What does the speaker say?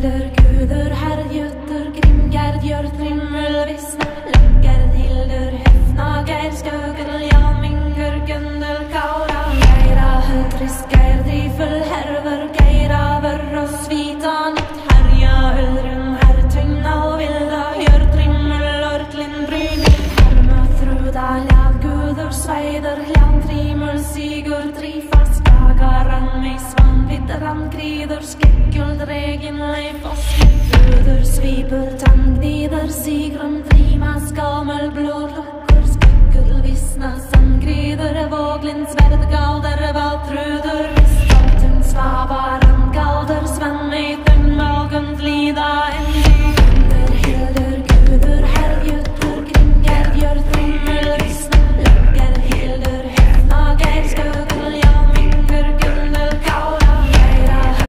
gilder, guder, herrgötter, grimgard, gör trimmel, vissna, löggard, hilder, häfna, geir, skögel, jamingur, gundel, kaura, geira, hötris, geir, drifel, herver, geira, verros, svita, nytt, herja, öldrun, hertvinna, vilda, gör trimmel, örtlin, bryning, herma, thruda, lag, guder, sveider, jan, trimmel, sigur, trifas, gagaran, meisvan, vidran, krider, skekul, dregin, leifos, guder, svipel, tandgnider, sigrum, trimas, gamel, blod, lukker, skekul, vissna, sandgrider, våglin, sverd, galder, valtruder, vistorten, svavaran,